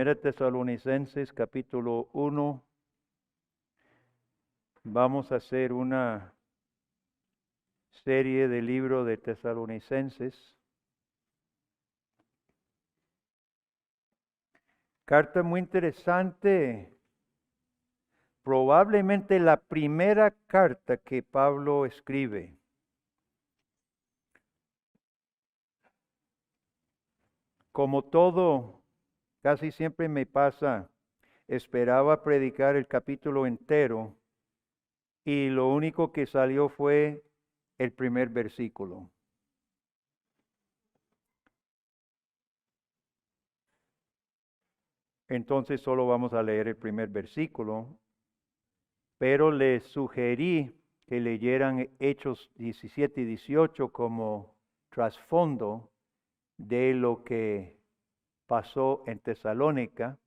Primera Tesalonicenses capítulo 1. Vamos a hacer una serie de libro de Tesalonicenses. Carta muy interesante. Probablemente la primera carta que Pablo escribe. Como todo, casi siempre me pasa, esperaba predicar el capítulo entero y lo único que salió fue el primer versículo. Entonces solo vamos a leer el primer versículo, pero les sugerí que leyeran Hechos 17 y 18 como trasfondo de lo que pasó en Tesalónica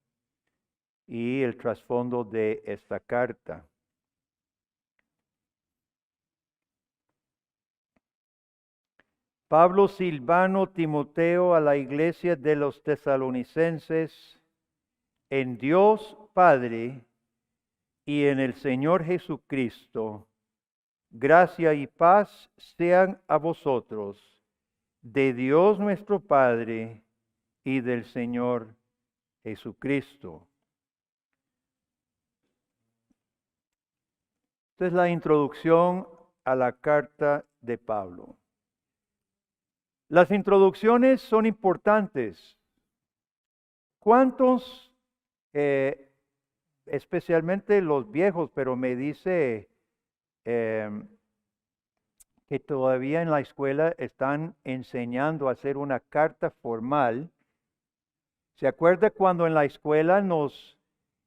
y el trasfondo de esta carta. Pablo, Silvano, Timoteo, a la iglesia de los tesalonicenses, en Dios Padre y en el Señor Jesucristo, gracia y paz sean a vosotros, de Dios nuestro Padre y del Señor Jesucristo. Esta es la introducción a la carta de Pablo. Las introducciones son importantes. ¿Cuántos, especialmente los viejos, pero me dice que todavía en la escuela están enseñando a hacer una carta formal? ¿Se acuerda cuando en la escuela nos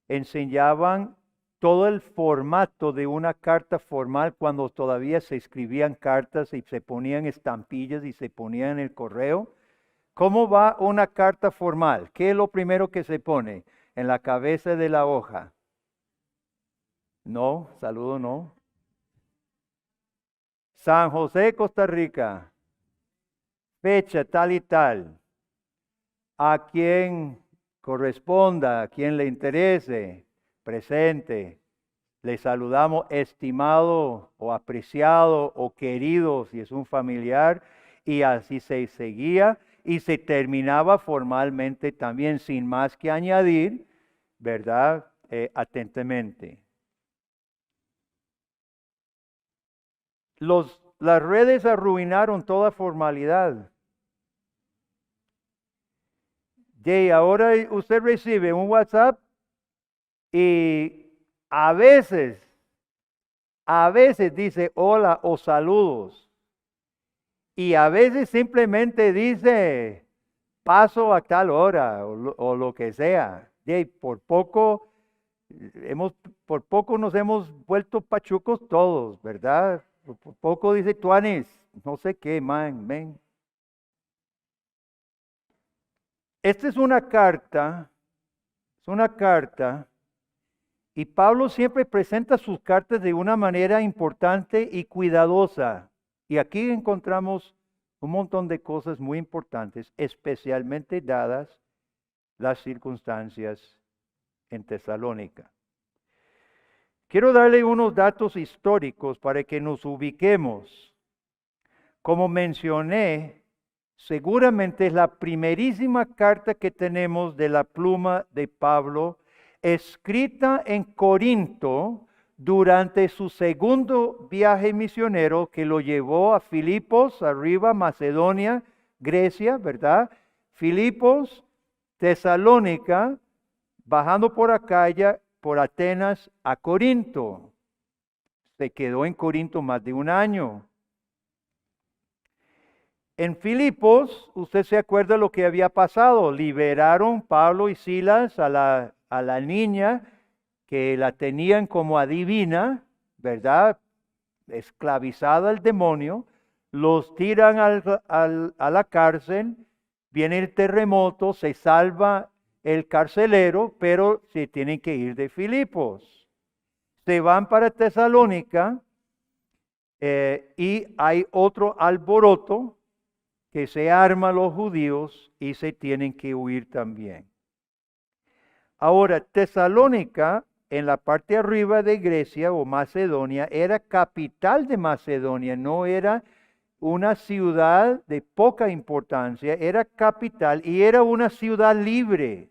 enseñaban todo el formato de una carta formal cuando todavía se escribían cartas y se ponían estampillas y se ponían en el correo? ¿Cómo va una carta formal? ¿Qué es lo primero que se pone en la cabeza de la hoja? No, saludo no. San José, Costa Rica. Fecha tal y tal. A quien corresponda, a quien le interese, presente. Le saludamos estimado o apreciado o querido si es un familiar, y así se seguía y se terminaba formalmente también sin más que añadir, ¿verdad? Atentamente. Las redes arruinaron toda formalidad. Y ahora usted recibe un WhatsApp y a veces dice hola o saludos. Y a veces simplemente dice paso a tal hora o lo que sea. Y por poco nos hemos vuelto pachucos todos, ¿verdad? Por poco dice tuanis, no sé qué, man, ven. Esta es una carta, y Pablo siempre presenta sus cartas de una manera importante y cuidadosa. Y aquí encontramos un montón de cosas muy importantes, especialmente dadas las circunstancias en Tesalónica. Quiero darle unos datos históricos para que nos ubiquemos. Como mencioné, seguramente es la primerísima carta que tenemos de la pluma de Pablo, escrita en Corinto durante su segundo viaje misionero que lo llevó a Filipos, arriba, Macedonia, Grecia, ¿verdad? Filipos, Tesalónica, bajando por Acaya, por Atenas a Corinto. Se quedó en Corinto más de un año. En Filipos, usted se acuerda lo que había pasado. Liberaron Pablo y Silas a la niña que la tenían como adivina, ¿verdad? Esclavizada al demonio. Los tiran a la cárcel. Viene el terremoto, se salva el carcelero, pero se tienen que ir de Filipos. Se van para Tesalónica y hay otro alboroto que se arma los judíos y se tienen que huir también. Ahora, Tesalónica, en la parte arriba de Grecia o Macedonia, era capital de Macedonia, no era una ciudad de poca importancia, era capital y era una ciudad libre.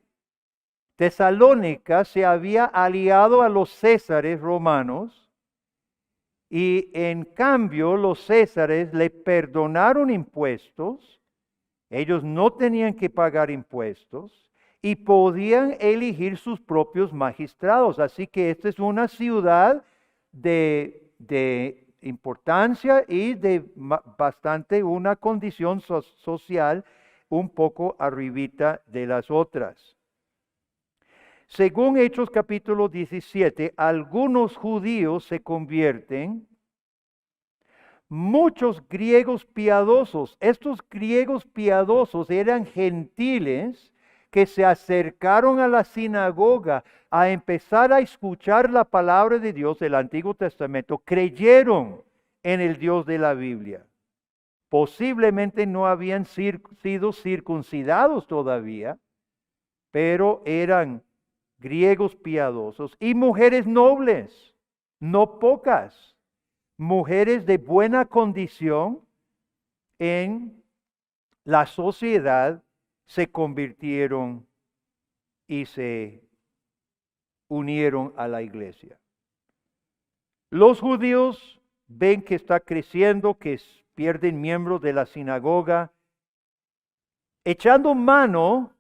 Tesalónica se había aliado a los césares romanos y en cambio los césares le perdonaron impuestos, ellos no tenían que pagar impuestos y podían elegir sus propios magistrados. Así que esta es una ciudad de importancia y de bastante una condición social un poco arribita de las otras. Según Hechos capítulo 17, algunos judíos se convierten, muchos griegos piadosos. Estos griegos piadosos eran gentiles que se acercaron a la sinagoga a empezar a escuchar la palabra de Dios del Antiguo Testamento, creyeron en el Dios de la Biblia. Posiblemente no habían sido circuncidados todavía, pero eran griegos piadosos y mujeres nobles, no pocas, mujeres de buena condición en la sociedad se convirtieron y se unieron a la iglesia. Los judíos ven que está creciendo, que pierden miembros de la sinagoga, echando mano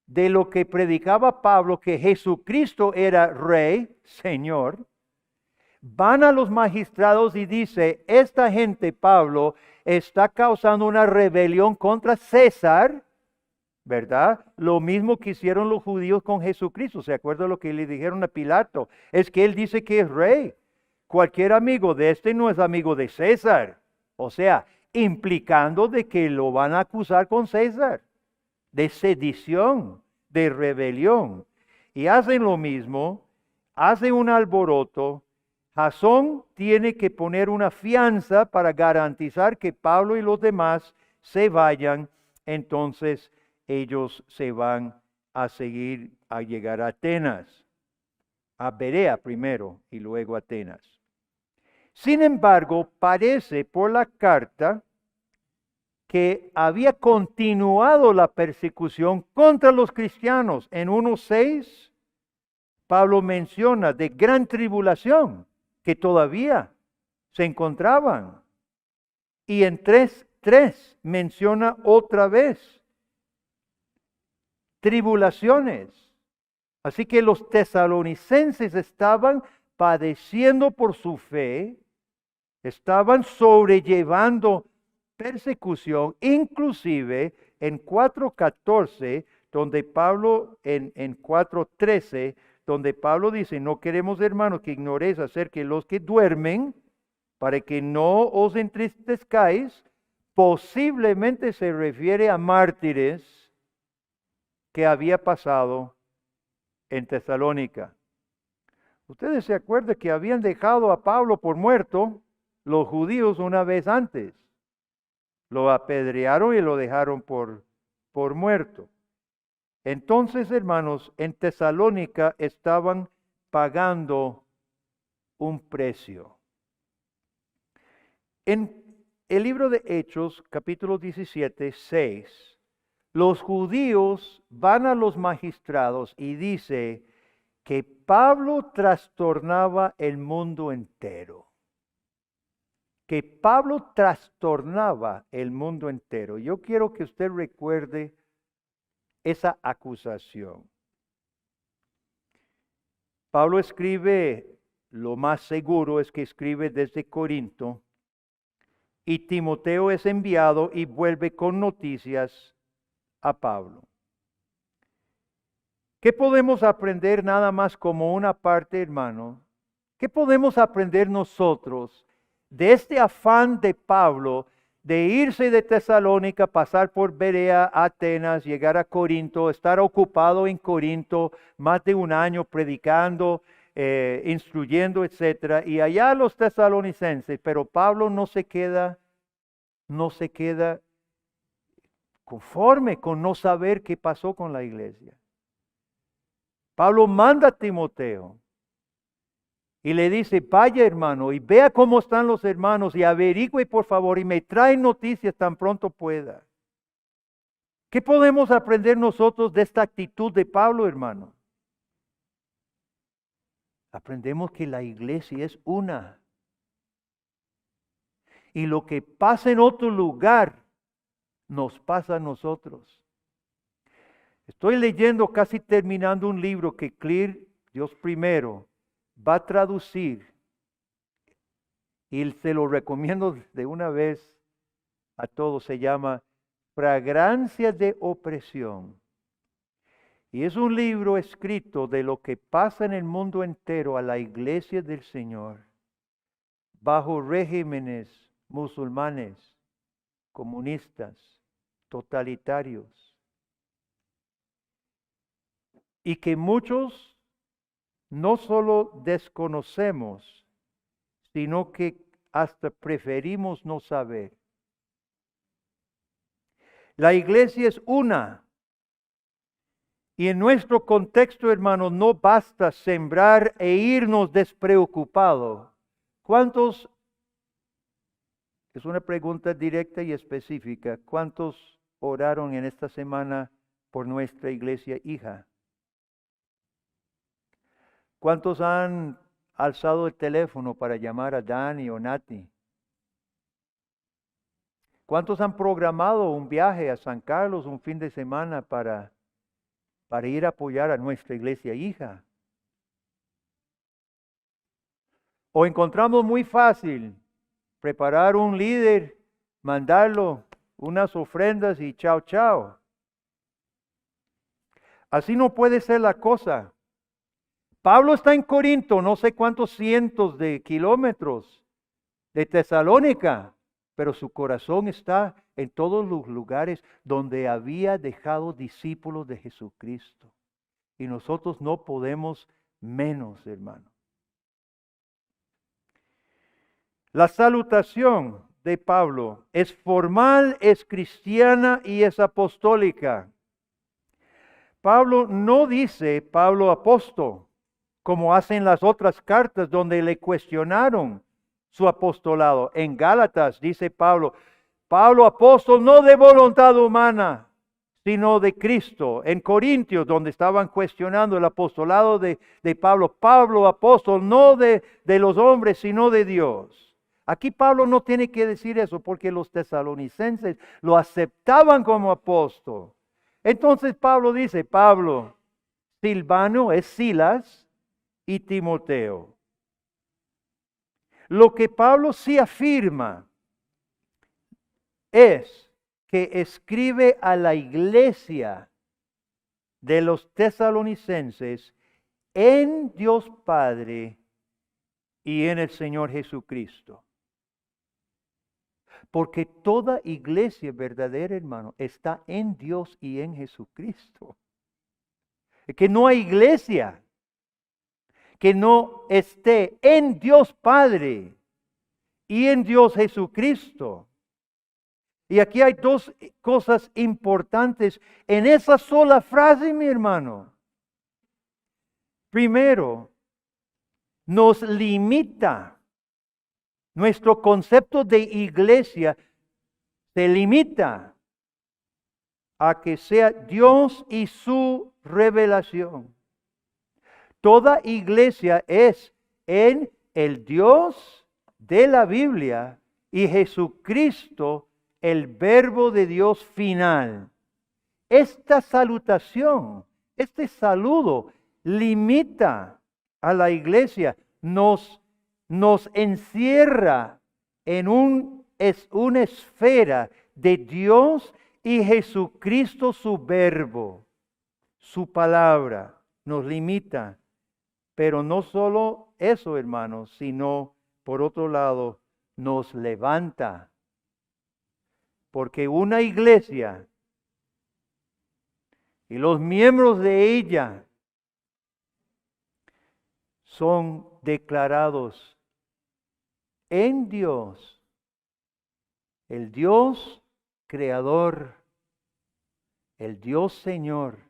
de lo que predicaba Pablo, que Jesucristo era Rey, Señor. Van a los magistrados y dice, esta gente, Pablo, está causando una rebelión contra César, ¿verdad? Lo mismo que hicieron los judíos con Jesucristo. ¿Se acuerda lo que le dijeron a Pilato? Es que él dice que es rey. Cualquier amigo de este no es amigo de César. O sea, implicando de que lo van a acusar con César, de sedición, de rebelión. Y hacen lo mismo, hacen un alboroto. Jasón tiene que poner una fianza para garantizar que Pablo y los demás se vayan. Entonces ellos se van a seguir a llegar a Atenas, a Berea primero y luego a Atenas. Sin embargo, parece por la carta que había continuado la persecución contra los cristianos. En 1:6, Pablo menciona de gran tribulación que todavía se encontraban. Y en 3:3 menciona otra vez tribulaciones. Así que los tesalonicenses estaban padeciendo por su fe, estaban sobrellevando persecución, inclusive en 4:14, donde Pablo, en 4:13, donde Pablo dice, no queremos, hermanos, que ignoréis acerca de los que duermen, para que no os entristezcáis. Posiblemente se refiere a mártires que había pasado en Tesalónica. Ustedes se acuerdan que habían dejado a Pablo por muerto los judíos una vez antes. Lo apedrearon y lo dejaron por muerto. Entonces, hermanos, en Tesalónica estaban pagando un precio. En el libro de Hechos, capítulo 17, 6, los judíos van a los magistrados y dice que Pablo trastornaba el mundo entero. Que Pablo trastornaba el mundo entero. Yo quiero que usted recuerde esa acusación. Pablo escribe, lo más seguro es que escribe desde Corinto, y Timoteo es enviado y vuelve con noticias a Pablo. ¿Qué podemos aprender nada más como una parte, hermano? ¿Qué podemos aprender nosotros de este afán de Pablo de irse de Tesalónica, pasar por Berea, Atenas, llegar a Corinto, estar ocupado en Corinto más de un año predicando, instruyendo, etcétera, y allá los tesalonicenses, pero Pablo no se queda conforme con no saber qué pasó con la iglesia. Pablo manda a Timoteo y le dice, vaya hermano, y vea cómo están los hermanos y averigüe por favor y me trae noticias tan pronto pueda. ¿Qué podemos aprender nosotros de esta actitud de Pablo, hermano? Aprendemos que la iglesia es una. Y lo que pasa en otro lugar, nos pasa a nosotros. Estoy leyendo, casi terminando un libro que Clear, Dios primero, va a traducir. Y se lo recomiendo de una vez a todos. Se llama Fragancia de Opresión. Y es un libro escrito de lo que pasa en el mundo entero a la iglesia del Señor, bajo regímenes musulmanes, comunistas, totalitarios. Y que muchos no solo desconocemos, sino que hasta preferimos no saber. La iglesia es una. Y en nuestro contexto, hermanos, no basta sembrar e irnos despreocupados. ¿Cuántos? Es una pregunta directa y específica. ¿Cuántos oraron en esta semana por nuestra iglesia hija? ¿Cuántos han alzado el teléfono para llamar a Dani o Nati? ¿Cuántos han programado un viaje a San Carlos un fin de semana para ir a apoyar a nuestra iglesia hija? O encontramos muy fácil preparar un líder, mandarlo unas ofrendas y chao, chao. Así no puede ser la cosa. Pablo está en Corinto, no sé cuántos cientos de kilómetros de Tesalónica, pero su corazón está en todos los lugares donde había dejado discípulos de Jesucristo. Y nosotros no podemos menos, hermano. La salutación de Pablo es formal, es cristiana y es apostólica. Pablo no dice Pablo apóstol, como hacen las otras cartas donde le cuestionaron su apostolado. En Gálatas dice Pablo, Pablo apóstol no de voluntad humana, sino de Cristo. En Corintios, donde estaban cuestionando el apostolado de Pablo, Pablo apóstol no de los hombres, sino de Dios. Aquí Pablo no tiene que decir eso porque los tesalonicenses lo aceptaban como apóstol. Entonces Pablo dice, Pablo, Silvano es Silas y Timoteo. Lo que Pablo sí afirma es que escribe a la iglesia de los tesalonicenses en Dios Padre y en el Señor Jesucristo. Porque toda iglesia verdadera, hermano, está en Dios y en Jesucristo. Es que no hay iglesia que no esté en Dios Padre y en Dios Jesucristo. Y aquí hay dos cosas importantes en esa sola frase, mi hermano. Primero, nos limita. Nuestro concepto de iglesia se limita a que sea Dios y su revelación. Toda iglesia es en el Dios de la Biblia y Jesucristo, el verbo de Dios final. Esta salutación, este saludo limita a la iglesia, nos encierra en una esfera de Dios y Jesucristo, su verbo, su palabra, nos limita. Pero no solo eso, hermanos, sino, por otro lado, nos levanta. Porque una iglesia y los miembros de ella son declarados en Dios, el Dios creador, el Dios Señor,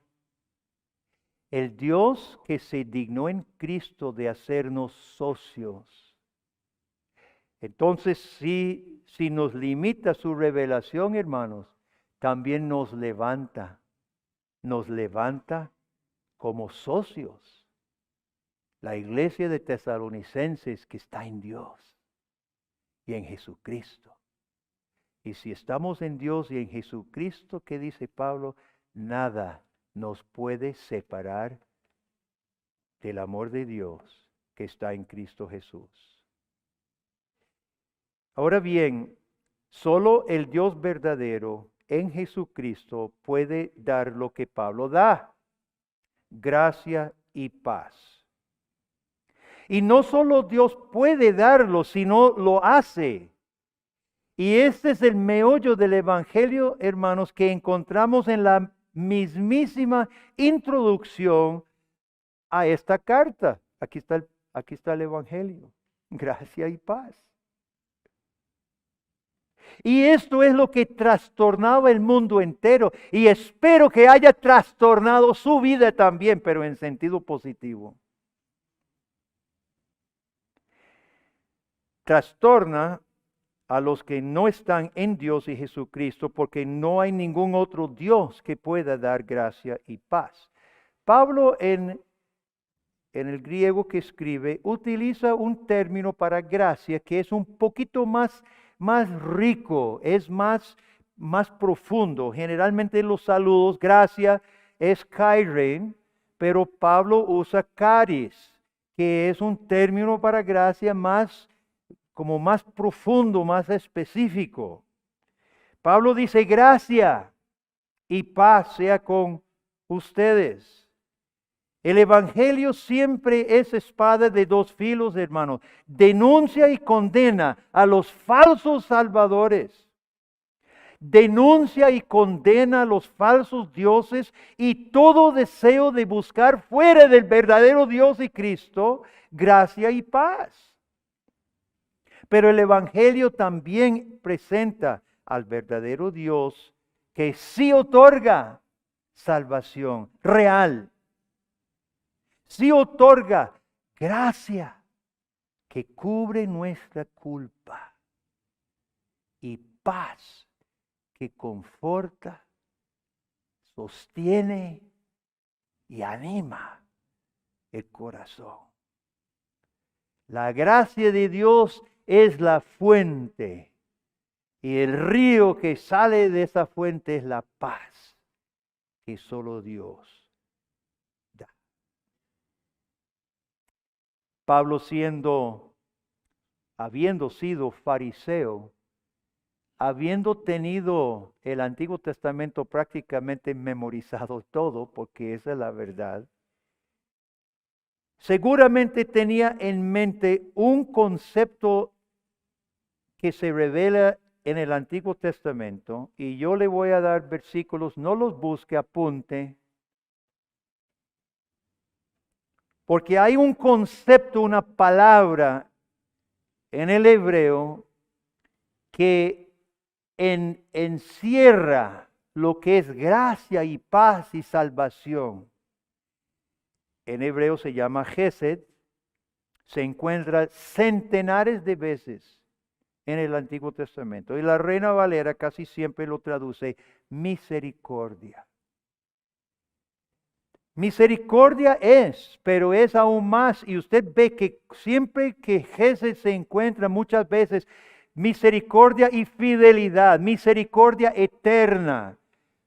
El Dios que se dignó en Cristo de hacernos socios. Entonces, si nos limita su revelación, hermanos, también nos levanta como socios. La iglesia de Tesalonicenses que está en Dios y en Jesucristo. Y si estamos en Dios y en Jesucristo, ¿qué dice Pablo? Nada nos puede separar del amor de Dios que está en Cristo Jesús. Ahora bien, solo el Dios verdadero en Jesucristo puede dar lo que Pablo da: gracia y paz. Y no solo Dios puede darlo, sino lo hace. Y este es el meollo del Evangelio, hermanos, que encontramos en la mismísima introducción a esta carta. Aquí está el Evangelio. Gracia y paz. Y esto es lo que trastornaba el mundo entero. Y espero que haya trastornado su vida también, pero en sentido positivo. Trastorna a los que no están en Dios y Jesucristo, porque no hay ningún otro Dios que pueda dar gracia y paz. Pablo en el griego que escribe utiliza un término para gracia que es un poquito más rico, es más profundo. Generalmente en los saludos, gracia es kairen, pero Pablo usa charis, que es un término para gracia más profundo, más específico. Pablo dice: gracia y paz sea con ustedes. El Evangelio siempre es espada de dos filos, hermanos. Denuncia y condena a los falsos salvadores. Denuncia y condena a los falsos dioses y todo deseo de buscar fuera del verdadero Dios y Cristo gracia y paz. Pero el Evangelio también presenta al verdadero Dios que sí otorga salvación real. Sí otorga gracia que cubre nuestra culpa y paz que conforta, sostiene y anima el corazón. La gracia de Dios es la fuente y el río que sale de esa fuente es la paz que solo Dios da. Pablo habiendo sido fariseo, habiendo tenido el Antiguo Testamento prácticamente memorizado todo, porque esa es la verdad, seguramente tenía en mente un concepto que se revela en el Antiguo Testamento, y yo le voy a dar versículos, no los busque, apunte, porque hay un concepto, una palabra en el hebreo que encierra lo que es gracia y paz y salvación. En hebreo se llama Gesed, se encuentra centenares de veces en el Antiguo Testamento. Y la Reina Valera casi siempre lo traduce misericordia. Misericordia es, pero es aún más. Y usted ve que siempre que Gesed se encuentra, muchas veces, misericordia y fidelidad, misericordia eterna,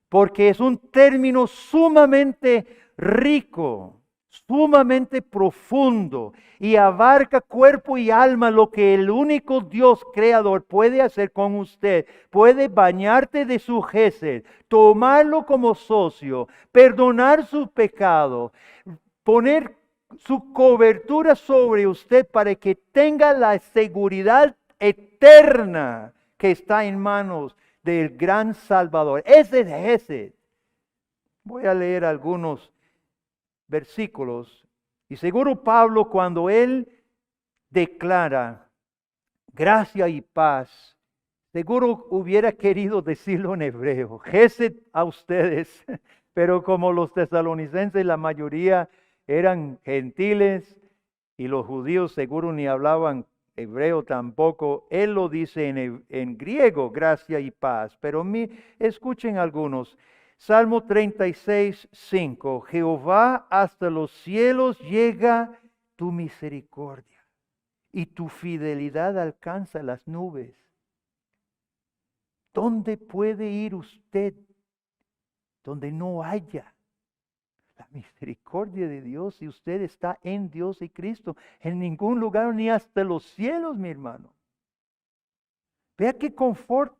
porque es un término sumamente rico, sumamente profundo y abarca cuerpo y alma lo que el único Dios creador puede hacer con usted. Puede bañarte de su gesed, tomarlo como socio, perdonar su pecado, poner su cobertura sobre usted para que tenga la seguridad eterna que está en manos del gran Salvador. Ese es gesed. Voy a leer algunos versículos. Y seguro Pablo, cuando él declara gracia y paz, seguro hubiera querido decirlo en hebreo. Gesed a ustedes, Pero como los tesalonicenses, la mayoría eran gentiles y los judíos seguro ni hablaban hebreo tampoco, él lo dice en griego, gracia y paz. Pero escuchen algunos. Salmo 36, 5. Jehová, hasta los cielos llega tu misericordia y tu fidelidad alcanza las nubes. ¿Dónde puede ir usted donde no haya la misericordia de Dios si usted está en Dios y Cristo? En ningún lugar, ni hasta los cielos, mi hermano. Vea qué confort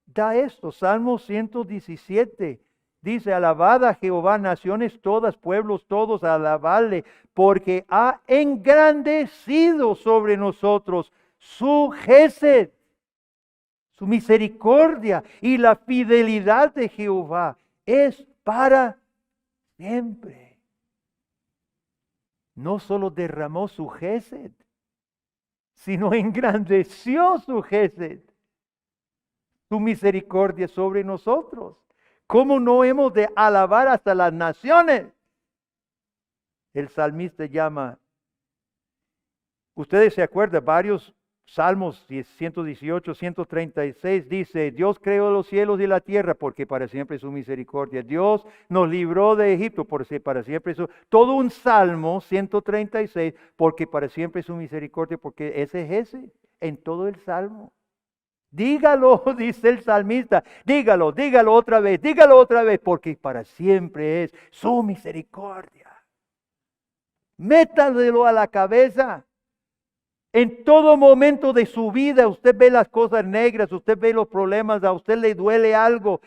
da esto. Salmo 117 dice: alabad a Jehová, naciones todas, pueblos todos, alabadle, porque ha engrandecido sobre nosotros su gesed, su misericordia, y la fidelidad de Jehová es para siempre. No solo derramó su gesed, sino engrandeció su gesed, su misericordia sobre nosotros. ¿Cómo no hemos de alabar hasta las naciones? El salmista llama, ustedes se acuerdan, varios Salmos 118, 136 dice: Dios creó los cielos y la tierra porque para siempre es su misericordia. Dios nos libró de Egipto porque para siempre es su... Todo un Salmo 136 porque para siempre es su misericordia, porque ese es ese en todo el Salmo. Dígalo, dice el salmista, dígalo otra vez, porque para siempre es su misericordia. Métaselo a la cabeza. En todo momento de su vida usted ve las cosas negras, usted ve los problemas, a usted le duele algo,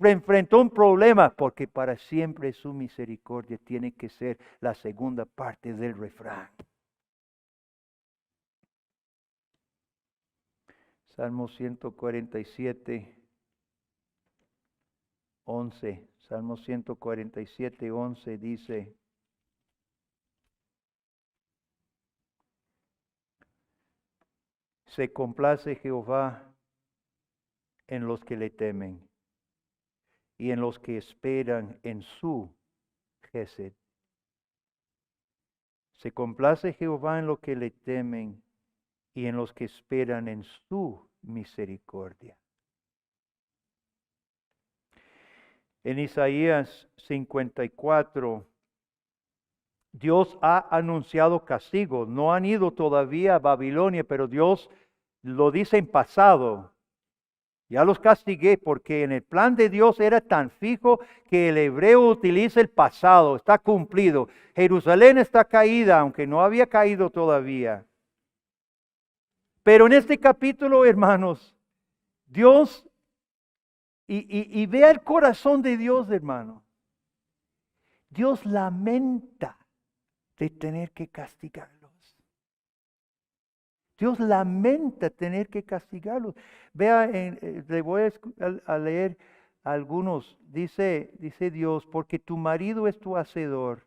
enfrentó un problema, porque para siempre su misericordia tiene que ser la segunda parte del refrán. Salmo 147, 11. Salmo 147, 11 dice: se complace Jehová en los que le temen y en los que esperan en su gesed. Se complace Jehová en los que le temen y en los que esperan en su misericordia. En Isaías 54, Dios ha anunciado castigo. No han ido todavía a Babilonia, pero Dios lo dice en pasado. Ya los castigué porque en el plan de Dios era tan fijo que el hebreo utiliza el pasado. Está cumplido. Jerusalén está caída, aunque no había caído todavía. Pero en este capítulo, hermanos, Dios, y vea el corazón de Dios, hermano. Dios lamenta de tener que castigarlos. Dios lamenta tener que castigarlos. Vea, le voy a leer algunos. Dice Dios: porque tu marido es tu hacedor,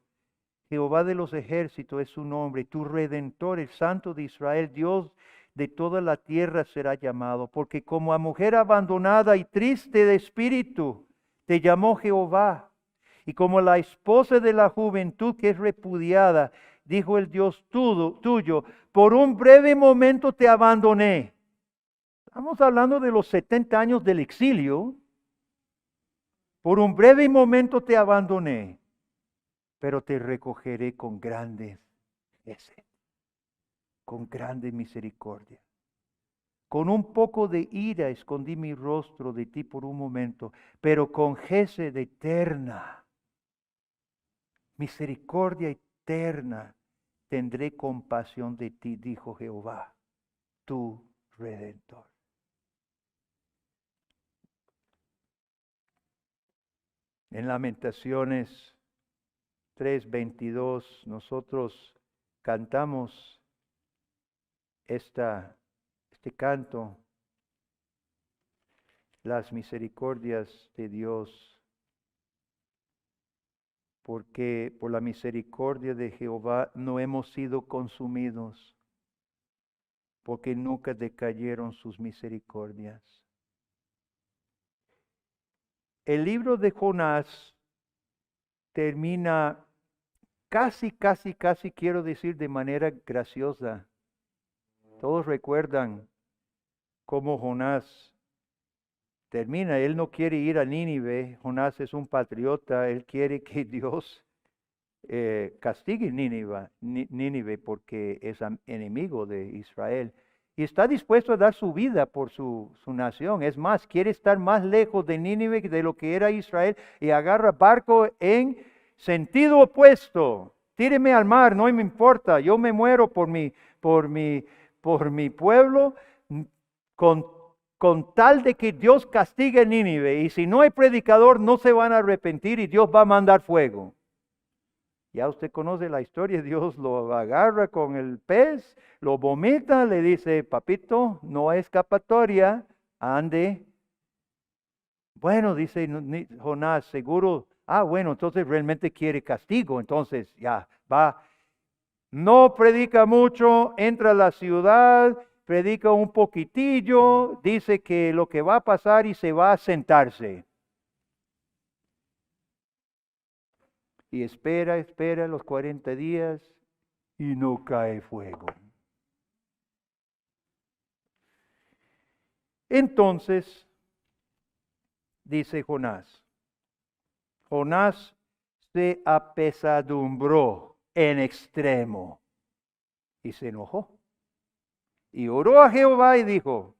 Jehová de los ejércitos es su nombre, tu redentor, el Santo de Israel, Dios de toda la tierra será llamado. Porque como a mujer abandonada y triste de espíritu, te llamó Jehová. Y como la esposa de la juventud que es repudiada, dijo el Dios tuyo: por un breve momento te abandoné. Estamos hablando de los 70 años del exilio. Por un breve momento te abandoné, pero te recogeré con grandes gesed, con grande misericordia. Con un poco de ira escondí mi rostro de ti por un momento, pero con gesed eterna, misericordia eterna, tendré compasión de ti, dijo Jehová, tu Redentor. En Lamentaciones 3:22 nosotros cantamos este canto: las misericordias de Dios. Porque por la misericordia de Jehová no hemos sido consumidos, porque nunca decayeron sus misericordias. El libro de Jonás termina casi quiero decir de manera graciosa. Todos recuerdan cómo Jonás termina. Él no quiere ir a Nínive. Jonás es un patriota. Él quiere que Dios castigue Nínive porque es enemigo de Israel. Y está dispuesto a dar su vida por su nación. Es más, quiere estar más lejos de Nínive de lo que era Israel y agarra barco en sentido opuesto. Tíreme al mar, no me importa. Yo me muero por mi pueblo con tal de que Dios castigue a Nínive. Y si no hay predicador, no se van a arrepentir y Dios va a mandar fuego. Ya usted conoce la historia, Dios lo agarra con el pez, lo vomita, le dice, papito, no hay escapatoria, ande. Bueno, dice Jonás, seguro, bueno, entonces realmente quiere castigo, entonces ya va. No predica mucho, entra a la ciudad, predica un poquitillo, dice que lo que va a pasar y se va a sentarse. Y espera los 40 días y no cae fuego. Entonces, dice Jonás se apesadumbró en extremo y se enojó. Y oró a Jehová y dijo,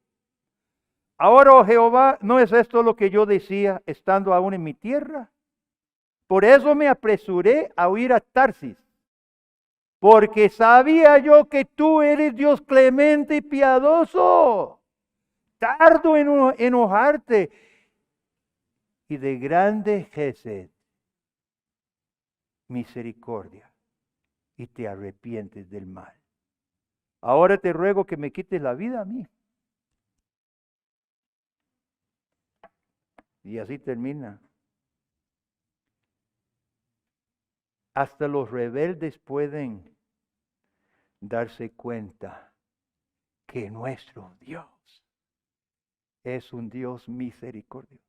ahora, oh Jehová, ¿no es esto lo que yo decía estando aún en mi tierra? Por eso me apresuré a huir a Tarsis, porque sabía yo que tú eres Dios clemente y piadoso, tardo en enojarte y de grande gesed, misericordia, y te arrepientes del mal. Ahora te ruego que me quites la vida a mí. Y así termina. Hasta los rebeldes pueden darse cuenta que nuestro Dios es un Dios misericordioso.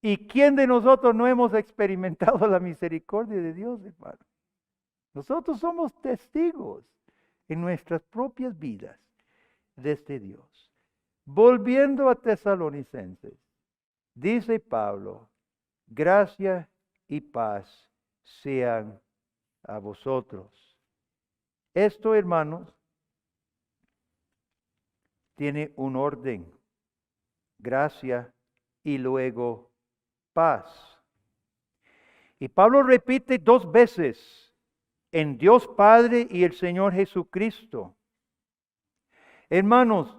¿Y quién de nosotros no hemos experimentado la misericordia de Dios, hermano? Nosotros somos testigos en nuestras propias vidas de este Dios. Volviendo a Tesalonicenses, dice Pablo, gracia y paz sean a vosotros. Esto, hermanos, tiene un orden. Gracia y luego paz. Y Pablo repite 2 veces en Dios Padre y el Señor Jesucristo. Hermanos,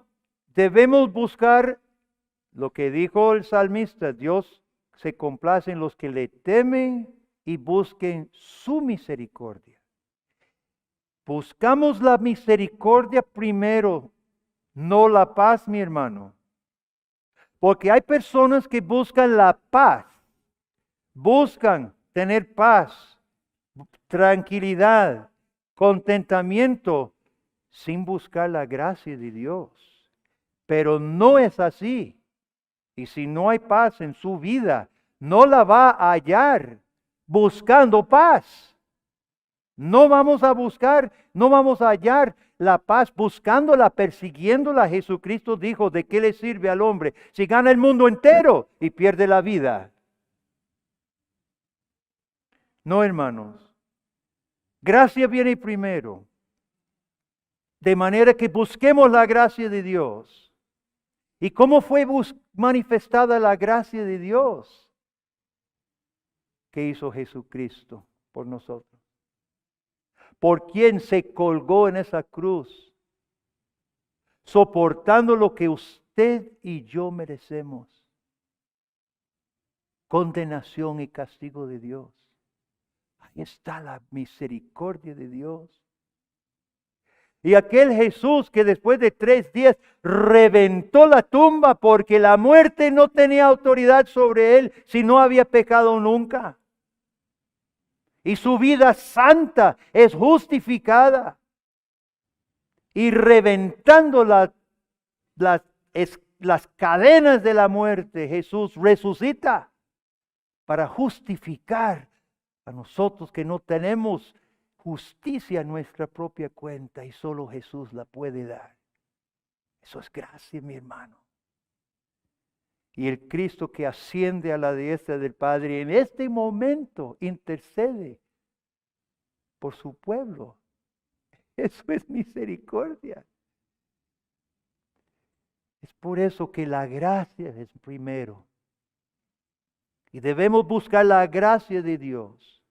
debemos buscar lo que dijo el salmista, Dios se complace en los que le temen y busquen su misericordia. Buscamos la misericordia primero, no la paz, mi hermano. Porque hay personas que buscan la paz, buscan tener paz, tranquilidad, contentamiento, sin buscar la gracia de Dios. Pero no es así. Y si no hay paz en su vida, no la va a hallar buscando paz. No vamos a buscar, no vamos a hallar la paz buscándola, persiguiéndola. Jesucristo dijo, ¿de qué le sirve al hombre si gana el mundo entero y pierde la vida? No, hermanos. Gracia viene primero. De manera que busquemos la gracia de Dios. ¿Y cómo fue manifestada la gracia de Dios? ¿Qué hizo Jesucristo por nosotros? Por quien se colgó en esa cruz, soportando lo que usted y yo merecemos. Condenación y castigo de Dios. Ahí está la misericordia de Dios. Y aquel Jesús que después de 3 días reventó la tumba porque la muerte no tenía autoridad sobre él si no había pecado nunca. Y su vida santa es justificada. Y reventando las cadenas de la muerte, Jesús resucita para justificar A nosotros que no tenemos justicia en nuestra propia cuenta y solo Jesús la puede dar. Eso es gracia, mi hermano. Y el Cristo que asciende a la diestra del Padre en este momento intercede por su pueblo. Eso es misericordia. Es por eso que la gracia es primero. Y debemos buscar la gracia de Dios.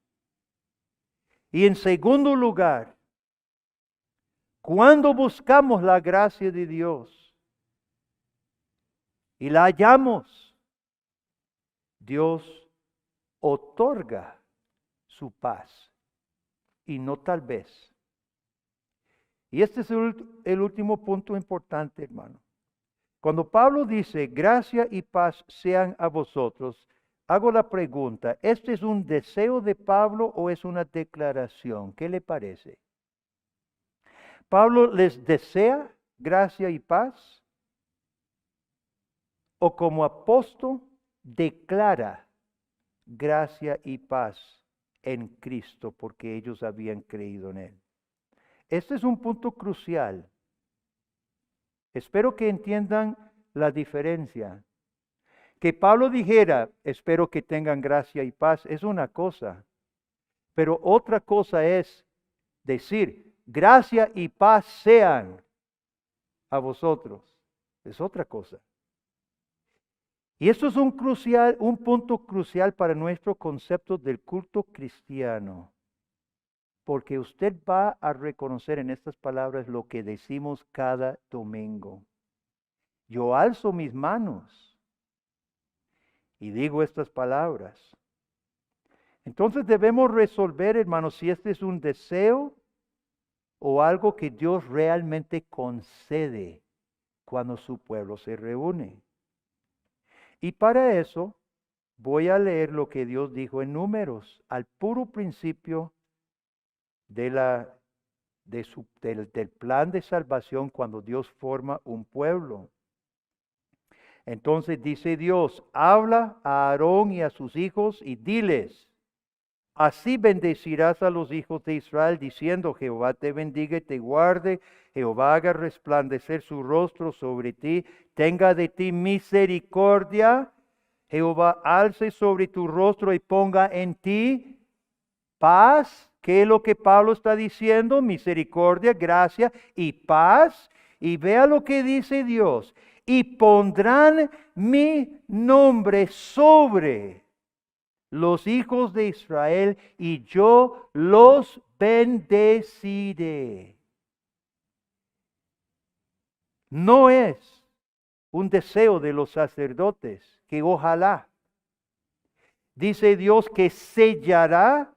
Y en segundo lugar, cuando buscamos la gracia de Dios y la hallamos, Dios otorga su paz y no tal vez. Y este es el último punto importante, hermano. Cuando Pablo dice, gracia y paz sean a vosotros, hago la pregunta, ¿este es un deseo de Pablo o es una declaración? ¿Qué le parece? ¿Pablo les desea gracia y paz? ¿O como apóstol declara gracia y paz en Cristo porque ellos habían creído en Él? Este es un punto crucial. Espero que entiendan la diferencia. Que Pablo dijera, espero que tengan gracia y paz, es una cosa. Pero otra cosa es decir, gracia y paz sean a vosotros. Es otra cosa. Y esto es un punto crucial para nuestro concepto del culto cristiano. Porque usted va a reconocer en estas palabras lo que decimos cada domingo. Yo alzo mis manos y digo estas palabras. Entonces debemos resolver, hermanos, si este es un deseo o algo que Dios realmente concede cuando su pueblo se reúne. Y para eso voy a leer lo que Dios dijo en Números, al puro principio del plan de salvación cuando Dios forma un pueblo. Entonces dice Dios, habla a Aarón y a sus hijos y diles, así bendecirás a los hijos de Israel diciendo, Jehová te bendiga y te guarde, Jehová haga resplandecer su rostro sobre ti, tenga de ti misericordia, Jehová alce sobre tu rostro y ponga en ti paz. ¿Qué es lo que Pablo está diciendo? Misericordia, gracia y paz. Y vea lo que dice Dios. Y pondrán mi nombre sobre los hijos de Israel y yo los bendeciré. No es un deseo de los sacerdotes que ojalá. Dice Dios que sellará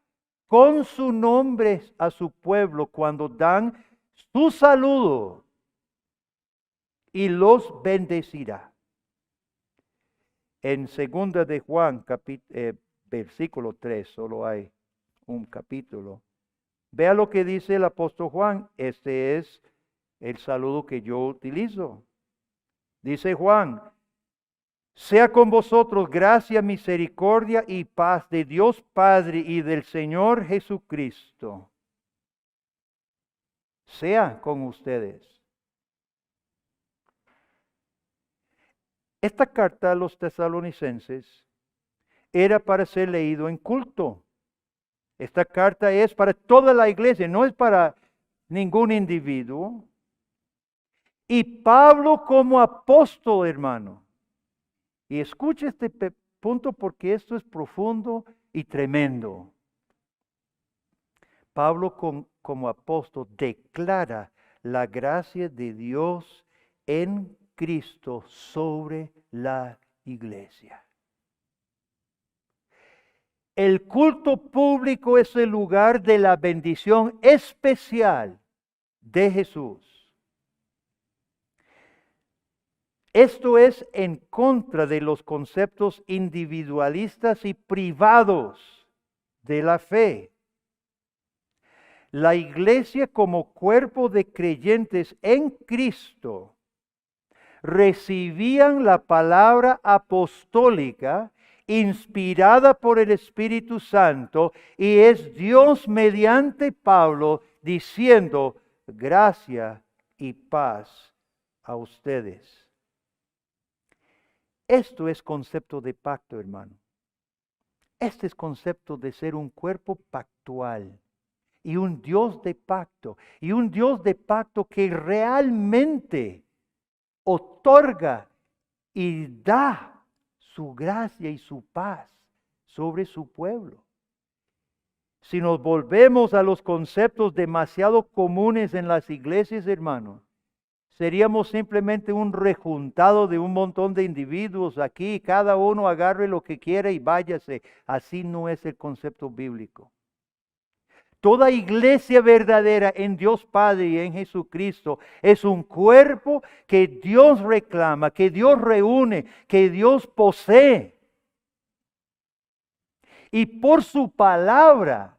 con su nombre a su pueblo cuando dan su saludo y los bendecirá. En 2 de Juan, versículo 3, solo hay un capítulo. Vea lo que dice el apóstol Juan. Este es el saludo que yo utilizo. Dice Juan, sea con vosotros gracia, misericordia y paz de Dios Padre y del Señor Jesucristo. Sea con ustedes. Esta carta a los tesalonicenses era para ser leído en culto. Esta carta es para toda la iglesia, no es para ningún individuo. Y Pablo como apóstol, hermano. Y escuche este punto porque esto es profundo y tremendo. Pablo como apóstol declara la gracia de Dios en Cristo sobre la iglesia. El culto público es el lugar de la bendición especial de Jesús. Esto es en contra de los conceptos individualistas y privados de la fe. La iglesia como cuerpo de creyentes en Cristo recibían la palabra apostólica inspirada por el Espíritu Santo, y es Dios mediante Pablo diciendo: gracia y paz a ustedes. Esto es concepto de pacto, hermano. Este es concepto de ser un cuerpo pactual y un Dios de pacto. Y un Dios de pacto que realmente otorga y da su gracia y su paz sobre su pueblo. Si nos volvemos a los conceptos demasiado comunes en las iglesias, hermanos, seríamos simplemente un rejuntado de un montón de individuos aquí, cada uno agarre lo que quiera y váyase. Así no es el concepto bíblico. Toda iglesia verdadera en Dios Padre y en Jesucristo es un cuerpo que Dios reclama, que Dios reúne, que Dios posee. Y por su palabra,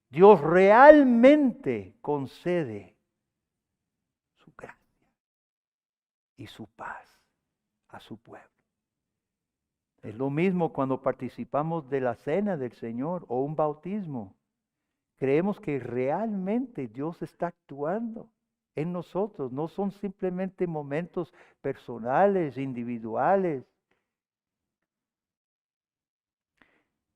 Dios realmente concede su gracia y su paz a su pueblo. Es lo mismo cuando participamos de la cena del Señor o un bautismo. Creemos que realmente Dios está actuando en nosotros. No son simplemente momentos personales, individuales.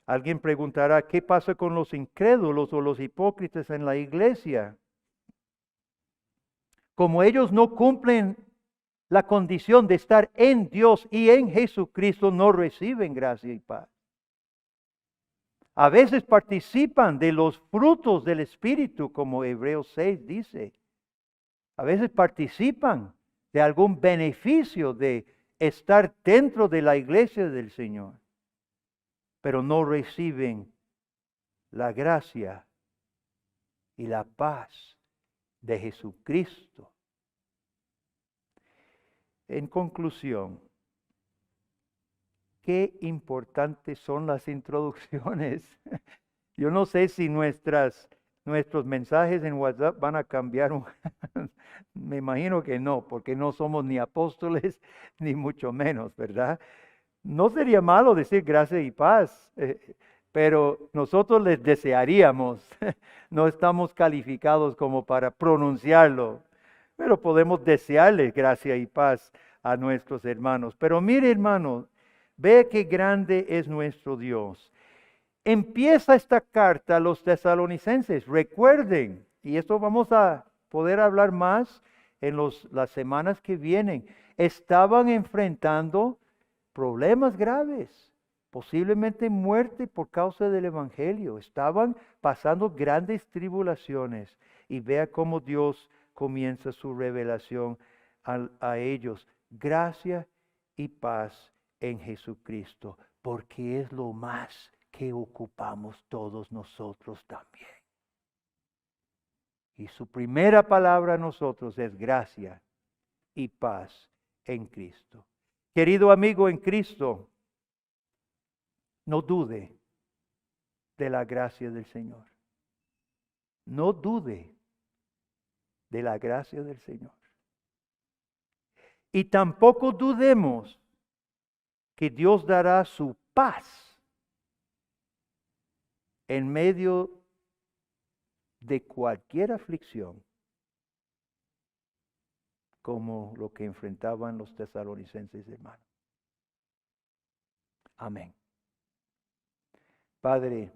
Alguien preguntará, ¿qué pasa con los incrédulos o los hipócritas en la iglesia? Como ellos no cumplen la condición de estar en Dios y en Jesucristo, no reciben gracia y paz. A veces participan de los frutos del Espíritu, como Hebreos 6 dice. A veces participan de algún beneficio de estar dentro de la iglesia del Señor, pero no reciben la gracia y la paz de Jesucristo. En conclusión, qué importantes son las introducciones. Yo no sé si nuestros mensajes en WhatsApp van a cambiar. Me imagino que no, porque no somos ni apóstoles, ni mucho menos, ¿verdad? No sería malo decir gracia y paz, pero nosotros les desearíamos. No estamos calificados como para pronunciarlo, pero podemos desearles gracia y paz a nuestros hermanos. Pero mire, hermanos, ve qué grande es nuestro Dios. Empieza esta carta a los tesalonicenses. Recuerden, y esto vamos a poder hablar más en las semanas que vienen, estaban enfrentando problemas graves, posiblemente muerte por causa del Evangelio. Estaban pasando grandes tribulaciones, y vea cómo Dios comienza su revelación a ellos. Gracia y paz en Jesucristo, porque es lo más que ocupamos todos nosotros también. Y su primera palabra a nosotros es gracia y paz en Cristo. Querido amigo en Cristo, no dude de la gracia del Señor. No dude de la gracia del Señor. Y tampoco dudemos que Dios dará su paz en medio de cualquier aflicción, como lo que enfrentaban los tesalonicenses, hermanos. Amén. Padre,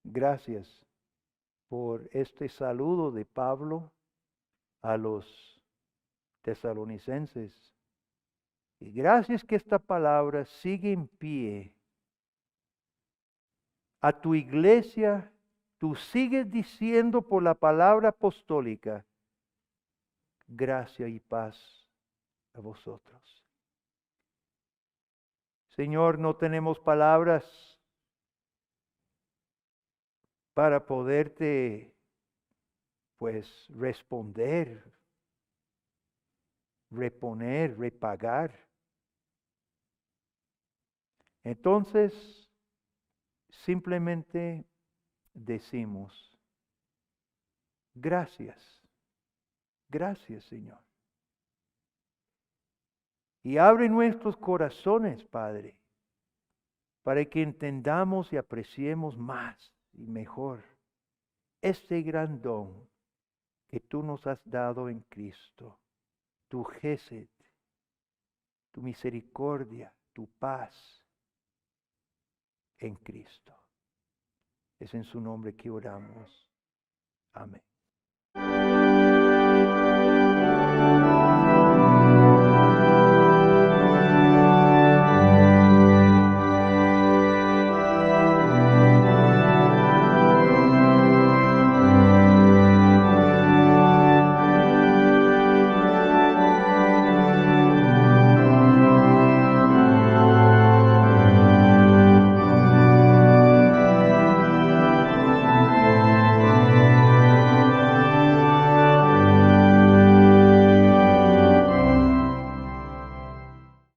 gracias por este saludo de Pablo a los tesalonicenses. Y gracias que esta palabra sigue en pie. A tu iglesia, tú sigues diciendo por la palabra apostólica, gracia y paz a vosotros. Señor, no tenemos palabras para poderte, responder, reponer, repagar. Entonces, simplemente decimos, gracias, gracias, Señor. Y abre nuestros corazones, Padre, para que entendamos y apreciemos más y mejor este gran don que tú nos has dado en Cristo, tu gesed, tu misericordia, tu paz en Cristo. Es en su nombre que oramos. Amén.